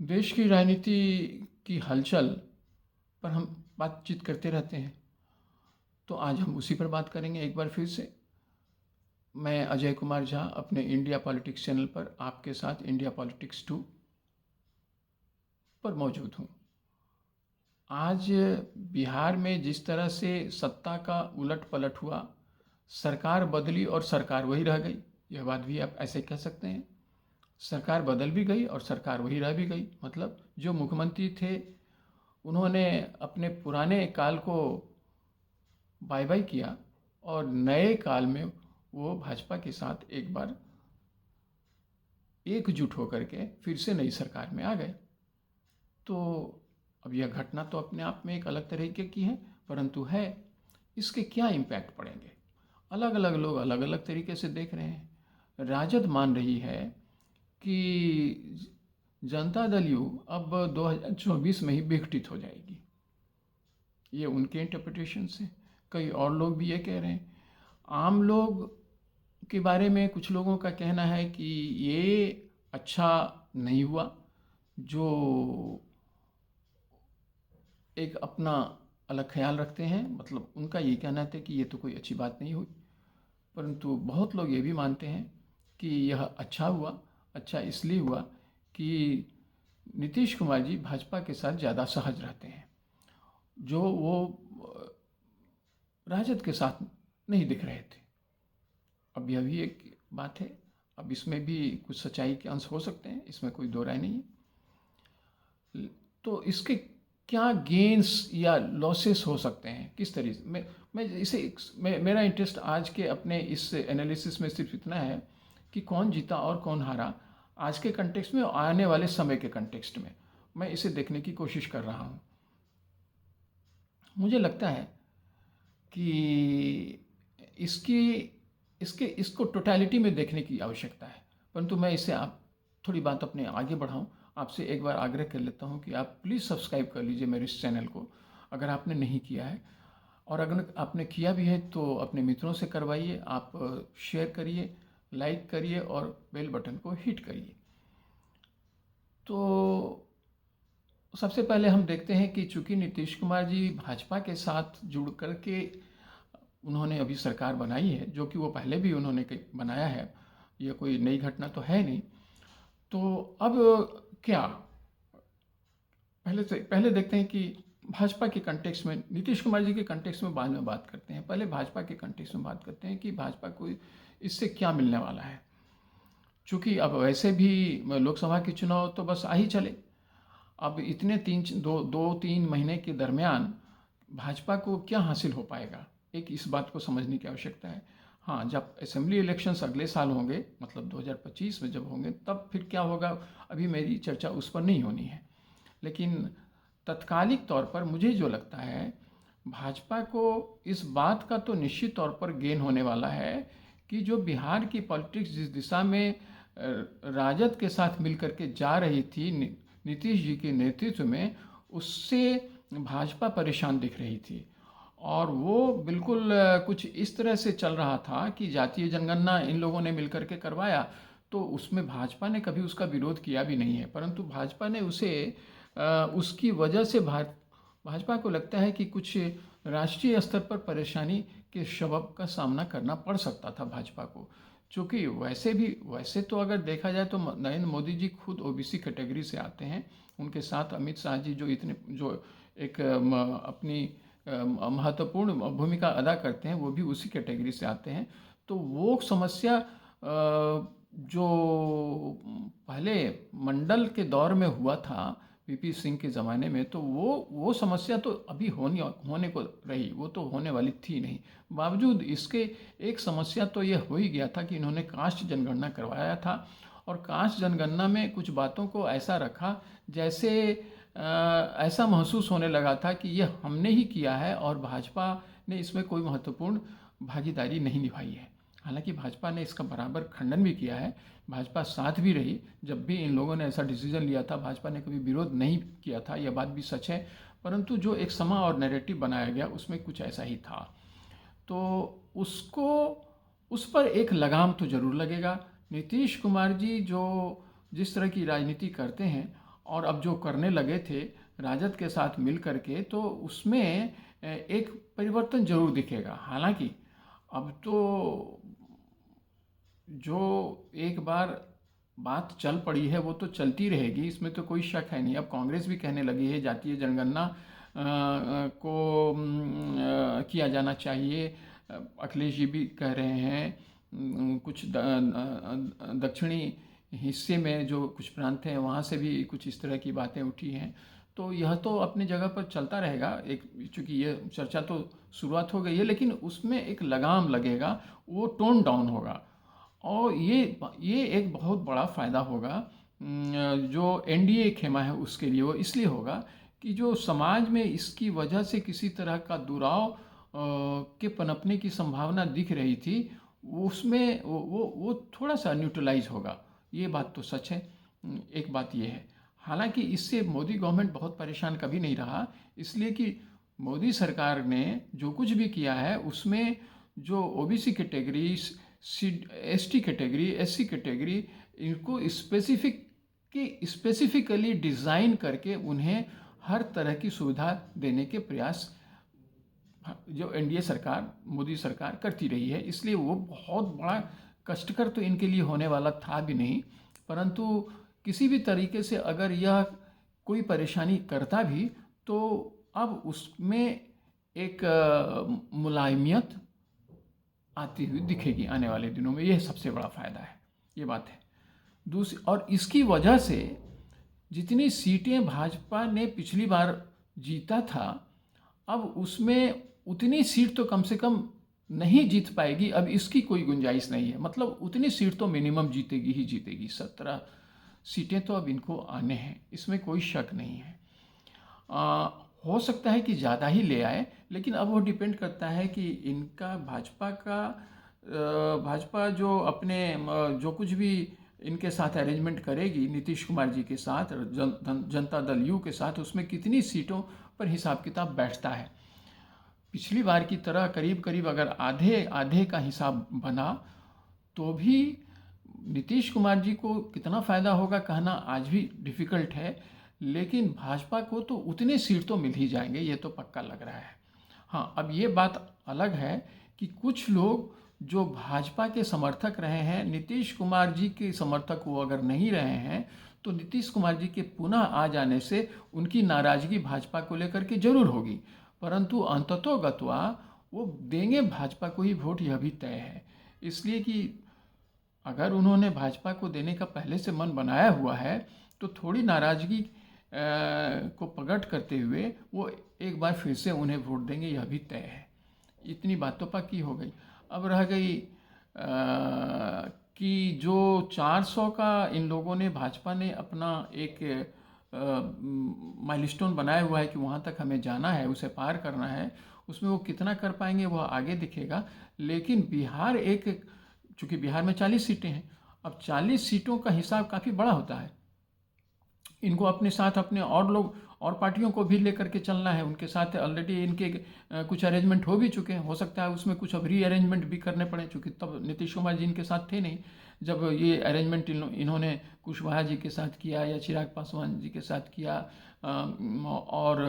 देश की राजनीति की हलचल पर हम बातचीत करते रहते हैं, तो आज हम उसी पर बात करेंगे एक बार फिर से। मैं अजय कुमार झा अपने इंडिया पॉलिटिक्स चैनल पर आपके साथ इंडिया पॉलिटिक्स 2 पर मौजूद हूँ। आज बिहार में जिस तरह से सत्ता का उलट-पलट हुआ, सरकार बदली और सरकार वही रह गई, यह बात भी आप ऐसे कह सकते हैं। सरकार बदल भी गई और सरकार वही रह भी गई। मतलब जो मुख्यमंत्री थे, उन्होंने अपने पुराने काल को बाय बाय किया और नए काल में वो भाजपा के साथ एक बार एकजुट होकर के फिर से नई सरकार में आ गए। तो अब यह घटना तो अपने आप में एक अलग तरीके की है, परंतु है इसके क्या इम्पैक्ट पड़ेंगे, अलग अलग लोग अलग अलग तरीके से देख रहे हैं। राजद मान रही है कि जनता दल यू अब 2024 में ही विघटित हो जाएगी। ये उनके इंटरप्रिटेशन से। कई और लोग भी ये कह रहे हैं। आम लोग के बारे में कुछ लोगों का कहना है कि ये अच्छा नहीं हुआ, जो एक अपना अलग ख्याल रखते हैं। मतलब उनका ये कहना था कि ये तो कोई अच्छी बात नहीं हुई, परंतु बहुत लोग ये भी मानते हैं कि यह अच्छा हुआ। अच्छा इसलिए हुआ कि नीतीश कुमार जी भाजपा के साथ ज़्यादा सहज रहते हैं, जो वो राजद के साथ नहीं दिख रहे थे। अब यह भी एक बात है। अब इसमें भी कुछ सच्चाई के अंश हो सकते हैं, इसमें कोई दो राय नहीं है। तो इसके क्या गेन्स या लॉसेस हो सकते हैं, किस तरीके से मैं इसे मेरा इंटरेस्ट आज के अपने इस एनालिसिस में सिर्फ इतना है कि कौन जीता और कौन हारा आज के कंटेक्स्ट में और आने वाले समय के कंटेक्स्ट में मैं इसे देखने की कोशिश कर रहा हूँ। मुझे लगता है कि इसकी इसके इसको टोटलिटी में देखने की आवश्यकता है, परंतु मैं इसे आप थोड़ी बात अपने आगे बढ़ाऊं, आपसे एक बार आग्रह कर लेता हूं कि आप प्लीज़ सब्सक्राइब कर लीजिए मेरे इस चैनल को, अगर आपने नहीं किया है। और अगर आपने किया भी है तो अपने मित्रों से करवाइए, आप शेयर करिए, लाइक करिए और बेल बटन को हिट करिए। तो सबसे पहले हम देखते हैं कि चूंकि नीतीश कुमार जी भाजपा के साथ जुड़ कर के उन्होंने अभी सरकार बनाई है, जो कि वो पहले भी उन्होंने बनाया है, ये कोई नई घटना तो है नहीं। तो अब क्या, पहले देखते हैं कि भाजपा के कंटेक्स्ट में, नीतीश कुमार जी के कंटेक्स्ट में बाद में बात करते हैं। पहले भाजपा के कंटेक्स्ट में बात करते हैं कि भाजपा को इससे क्या मिलने वाला है। चूँकि अब वैसे भी लोकसभा के चुनाव तो बस आ ही चले। अब इतने 2-3 महीने के दरमियान भाजपा को क्या हासिल हो पाएगा, एक इस बात को समझने की आवश्यकता है। हाँ, जब असेंबली इलेक्शंस अगले साल होंगे, मतलब 2025 में जब होंगे, तब फिर क्या होगा, अभी मेरी चर्चा उस पर नहीं होनी है। लेकिन तत्कालिक तौर पर मुझे जो लगता है, भाजपा को इस बात का तो निश्चित तौर पर गेन होने वाला है कि जो बिहार की पॉलिटिक्स जिस दिशा में राजद के साथ मिलकर के जा रही थी नीतीश जी के नेतृत्व में, उससे भाजपा परेशान दिख रही थी। और वो बिल्कुल कुछ इस तरह से चल रहा था कि जातीय जनगणना इन लोगों ने मिलकर के करवाया, तो उसमें भाजपा ने कभी उसका विरोध किया भी नहीं है, परंतु भाजपा ने उसे उसकी वजह से भाजपा को लगता है कि कुछ राष्ट्रीय स्तर पर परेशानी के सबब का सामना करना पड़ सकता था भाजपा को। चूँकि वैसे तो अगर देखा जाए तो नरेंद्र मोदी जी खुद ओबीसी कैटेगरी से आते हैं, उनके साथ अमित शाह जी जो एक अपनी महत्वपूर्ण भूमिका अदा करते हैं, वो भी उसी कैटेगरी से आते हैं। तो वो समस्या जो पहले मंडल के दौर में हुआ था वीपी सिंह के ज़माने में, तो वो समस्या तो अभी होने को रही, वो तो होने वाली थी नहीं। बावजूद इसके एक समस्या तो यह हो ही गया था कि इन्होंने कास्ट जनगणना करवाया था, और कास्ट जनगणना में कुछ बातों को ऐसा रखा जैसे ऐसा महसूस होने लगा था कि यह हमने ही किया है और भाजपा ने इसमें कोई महत्वपूर्ण भागीदारी नहीं निभाई है। हालांकि भाजपा ने इसका बराबर खंडन भी किया है, भाजपा साथ भी रही। जब भी इन लोगों ने ऐसा डिसीजन लिया था, भाजपा ने कभी विरोध नहीं किया था, यह बात भी सच है। परंतु जो एक समा और नैरेटिव बनाया गया, उसमें कुछ ऐसा ही था। तो उसको उस पर एक लगाम तो ज़रूर लगेगा। नीतीश कुमार जी जो जिस तरह की राजनीति करते हैं, और अब जो करने लगे थे राजद के साथ मिल करके, तो उसमें एक परिवर्तन जरूर दिखेगा। हालांकि अब तो जो एक बार बात चल पड़ी है वो तो चलती रहेगी, इसमें तो कोई शक है नहीं। अब कांग्रेस भी कहने लगी है जातीय जनगणना को किया जाना चाहिए। अखिलेश जी भी कह रहे हैं। कुछ दक्षिणी हिस्से में जो कुछ प्रांत हैं वहाँ से भी कुछ इस तरह की बातें उठी हैं। तो यह तो अपनी जगह पर चलता रहेगा। एक चूँकि ये चर्चा तो शुरुआत हो गई है, लेकिन उसमें एक लगाम लगेगा, वो टोन डाउन होगा। और ये एक बहुत बड़ा फ़ायदा होगा जो एनडीए खेमा है उसके लिए। वो इसलिए होगा कि जो समाज में इसकी वजह से किसी तरह का दुराव के पनपने की संभावना दिख रही थी, उसमें वो थोड़ा सा न्यूट्रलाइज होगा। ये बात तो सच है। एक बात ये है। हालांकि इससे मोदी गवर्नमेंट बहुत परेशान कभी नहीं रहा, इसलिए कि मोदी सरकार ने जो कुछ भी किया है उसमें जो OBC category, ST category, SC category, इनको स्पेसिफिकली डिज़ाइन करके उन्हें हर तरह की सुविधा देने के प्रयास जो एनडीए सरकार, मोदी सरकार करती रही है। इसलिए वो बहुत बड़ा कष्टकर तो इनके लिए होने वाला था भी नहीं, परंतु किसी भी तरीके से अगर यह कोई परेशानी करता भी तो अब उसमें एक मुलायमियत आती हुई दिखेगी आने वाले दिनों में। यह सबसे बड़ा फ़ायदा है, ये बात है। दूसरी, और इसकी वजह से जितनी सीटें भाजपा ने पिछली बार जीता था, अब उसमें उतनी सीट तो कम से कम नहीं जीत पाएगी। अब इसकी कोई गुंजाइश नहीं है। मतलब उतनी सीट तो मिनिमम जीतेगी ही जीतेगी। 17 सीटें तो अब इनको आने हैं, इसमें कोई शक नहीं है। हो सकता है कि ज़्यादा ही ले आए, लेकिन अब वो डिपेंड करता है कि इनका भाजपा जो अपने जो कुछ भी इनके साथ अरेंजमेंट करेगी नीतीश कुमार जी के साथ, जनता दल यू के साथ, उसमें कितनी सीटों पर हिसाब किताब बैठता है। पिछली बार की तरह करीब करीब अगर आधे आधे का हिसाब बना तो भी नीतीश कुमार जी को कितना फ़ायदा होगा कहना आज भी डिफ़िकल्ट है, लेकिन भाजपा को तो उतने सीट तो मिल ही जाएंगे, ये तो पक्का लग रहा है। हाँ, अब ये बात अलग है कि कुछ लोग जो भाजपा के समर्थक रहे हैं, नीतीश कुमार जी के समर्थक वो अगर नहीं रहे हैं, तो नीतीश कुमार जी के पुनः आ जाने से उनकी नाराज़गी भाजपा को लेकर के जरूर होगी, परंतु अंततोगत्वा वो देंगे भाजपा को ही वोट, यह भी तय है। इसलिए कि अगर उन्होंने भाजपा को देने का पहले से मन बनाया हुआ है तो थोड़ी नाराज़गी को प्रकट करते हुए वो एक बार फिर से उन्हें वोट देंगे, यह भी तय है। इतनी बात तो पक्की हो गई। अब रह गई कि जो 400 का इन लोगों ने, भाजपा ने अपना एक माइलस्टोन बनाया हुआ है कि वहाँ तक हमें जाना है, उसे पार करना है, उसमें वो कितना कर पाएंगे वह आगे दिखेगा। लेकिन बिहार चूँकि बिहार में 40 सीटें हैं, अब 40 सीटों का हिसाब काफ़ी बड़ा होता है। इनको अपने साथ अपने और लोग और पार्टियों को भी लेकर के चलना है। उनके साथ ऑलरेडी इनके कुछ अरेंजमेंट हो भी चुके हैं, हो सकता है उसमें कुछ अब रीअरेंजमेंट भी करने पड़े, चूँकि तब नीतीश कुमार जी इनके साथ थे नहीं जब ये अरेंजमेंट इन्होंने कुशवाहा जी के साथ किया या चिराग पासवान जी के साथ किया और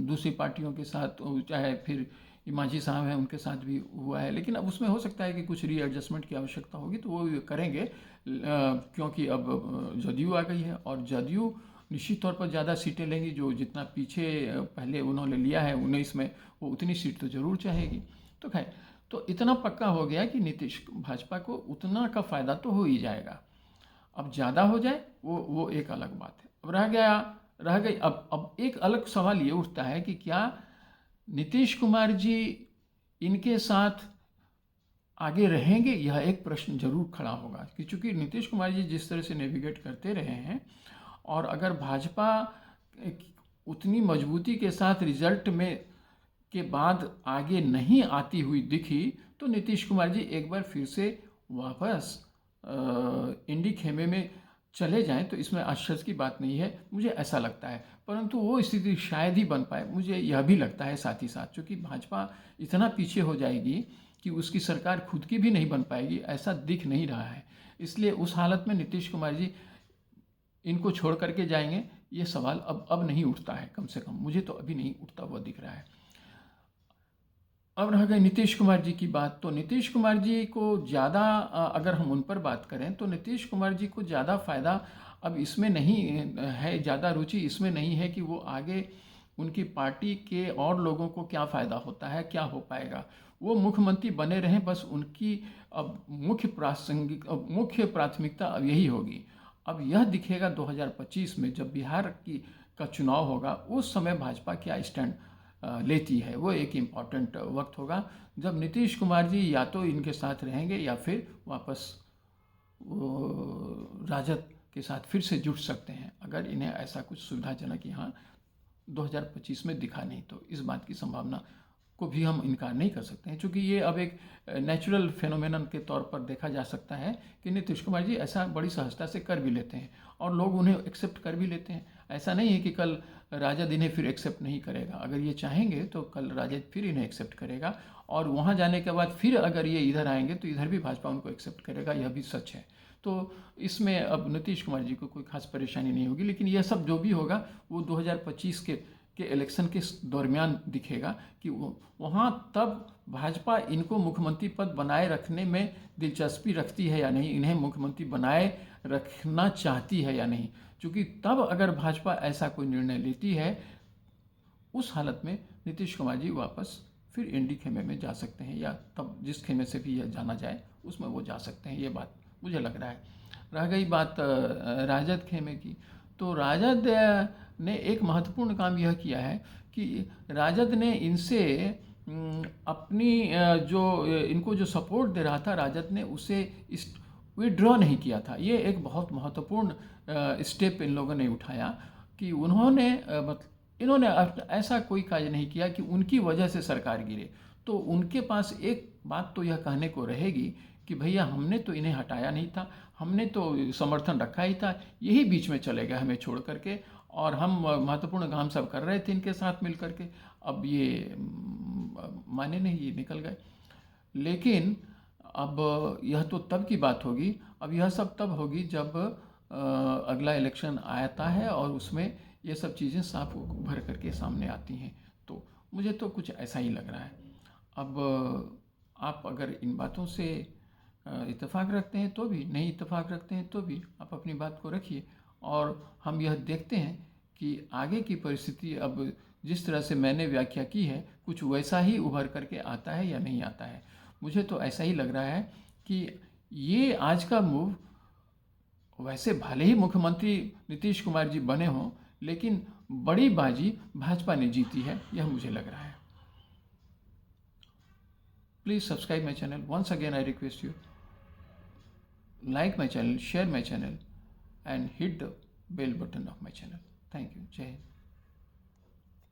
दूसरी पार्टियों के साथ, चाहे फिर मांझी साहब हैं उनके साथ भी हुआ है। लेकिन अब उसमें हो सकता है कि कुछ रीएडजस्टमेंट की आवश्यकता होगी, तो वो करेंगे, क्योंकि अब जदयू आ गई है और जदयू निश्चित तौर पर ज़्यादा सीटें लेंगी। जो जितना पीछे पहले उन्होंने लिया है 19 में, वो उतनी सीट तो ज़रूर चाहेगी। तो खैर, तो इतना पक्का हो गया कि नीतीश भाजपा को उतना का फ़ायदा तो हो ही जाएगा। अब ज़्यादा हो जाए वो एक अलग बात है। अब रह गई अब एक अलग सवाल ये उठता है कि क्या नीतीश कुमार जी इनके साथ आगे रहेंगे, यह एक प्रश्न जरूर खड़ा होगा। कि चूँकि नीतीश कुमार जी जिस तरह से नेविगेट करते रहे हैं, और अगर भाजपा उतनी मजबूती के साथ रिजल्ट में के बाद आगे नहीं आती हुई दिखी, तो नीतीश कुमार जी एक बार फिर से वापस इंडी खेमे में चले जाएं तो इसमें आश्चर्य की बात नहीं है, मुझे ऐसा लगता है। परंतु वो स्थिति शायद ही बन पाए, मुझे यह भी लगता है साथ ही साथ, क्योंकि भाजपा इतना पीछे हो जाएगी कि उसकी सरकार खुद की भी नहीं बन पाएगी, ऐसा दिख नहीं रहा है। इसलिए उस हालत में नीतीश कुमार जी इनको छोड़ करके जाएंगे, ये सवाल अब नहीं उठता है, कम से कम मुझे तो अभी नहीं उठता हुआ दिख रहा है। अब रह गई नीतीश कुमार जी की बात, तो नीतीश कुमार जी को ज़्यादा अगर हम उन पर बात करें तो नीतीश कुमार जी को ज़्यादा फ़ायदा अब इसमें नहीं है, ज़्यादा रुचि इसमें नहीं है कि वो आगे उनकी पार्टी के और लोगों को क्या फ़ायदा होता है, क्या हो पाएगा। वो मुख्यमंत्री बने रहें, बस उनकी अब मुख्य प्राथमिकता अब यही होगी। अब यह दिखेगा 2025 में जब बिहार का चुनाव होगा, उस समय भाजपा क्या स्टैंड लेती है। वो एक इम्पॉर्टेंट वक्त होगा जब नीतीश कुमार जी या तो इनके साथ रहेंगे या फिर वापस राजद के साथ फिर से जुट सकते हैं, अगर इन्हें ऐसा कुछ सुविधाजनक यहाँ 2025 में दिखा नहीं तो। इस बात की संभावना को भी हम इनकार नहीं कर सकते हैं, क्योंकि ये अब एक नेचुरल फेनोमेनन के तौर पर देखा जा सकता है कि नीतीश कुमार जी ऐसा बड़ी सहजता से कर भी लेते हैं और लोग उन्हें एक्सेप्ट कर भी लेते हैं। ऐसा नहीं है कि कल राजद इन्हें फिर एक्सेप्ट नहीं करेगा, अगर ये चाहेंगे तो कल राजद फिर इन्हें एक्सेप्ट करेगा और वहाँ जाने के बाद फिर अगर ये इधर आएंगे तो इधर भी भाजपा उनको एक्सेप्ट करेगा, यह भी सच है। तो इसमें अब नीतीश कुमार जी को कोई खास परेशानी नहीं होगी, लेकिन यह सब जो भी होगा वो 2025 के इलेक्शन के दरमियान दिखेगा कि वहाँ तब भाजपा इनको मुख्यमंत्री पद बनाए रखने में दिलचस्पी रखती है या नहीं, इन्हें मुख्यमंत्री बनाए रखना चाहती है या नहीं। क्योंकि तब अगर भाजपा ऐसा कोई निर्णय लेती है, उस हालत में नीतीश कुमार जी वापस फिर एनडी खेमे में जा सकते हैं, या तब जिस खेमे से भी यह जाना जाए उसमें वो जा सकते हैं, ये बात मुझे लग रहा है। रह गई बात राजद खेमे की, तो राजद ने एक महत्वपूर्ण काम यह किया है कि राजद ने इनसे अपनी जो इनको जो सपोर्ट दे रहा था, राजद ने उसे विड्रॉ नहीं किया था। ये एक बहुत महत्वपूर्ण स्टेप इन लोगों ने उठाया कि इन्होंने ऐसा कोई कार्य नहीं किया कि उनकी वजह से सरकार गिरे। तो उनके पास एक बात तो यह कहने को रहेगी कि भैया हमने तो इन्हें हटाया नहीं था, हमने तो समर्थन रखा ही था, यही बीच में चले गए हमें छोड़ करके, और हम महत्वपूर्ण काम सब कर रहे थे इनके साथ मिल करके, अब ये माने नहीं, ये निकल गए। लेकिन अब यह तो तब की बात होगी, अब यह सब तब होगी जब अगला इलेक्शन आता है और उसमें ये सब चीज़ें साफ भर करके सामने आती हैं। तो मुझे तो कुछ ऐसा ही लग रहा है। अब आप अगर इन बातों से इत्तेफाक रखते हैं तो भी, नहीं इत्तेफाक रखते हैं तो भी, आप अपनी बात को रखिए और हम यह देखते हैं कि आगे की परिस्थिति अब जिस तरह से मैंने व्याख्या की है कुछ वैसा ही उभर करके आता है या नहीं आता है। मुझे तो ऐसा ही लग रहा है कि ये आज का मूव, वैसे भले ही मुख्यमंत्री नीतीश कुमार जी बने हों, लेकिन बड़ी बाजी भाजपा ने जीती है, यह मुझे लग रहा है। Please subscribe my channel. Once again I request you, like my channel, share my channel and hit the bell button of my channel. Thank you. Jai Hind.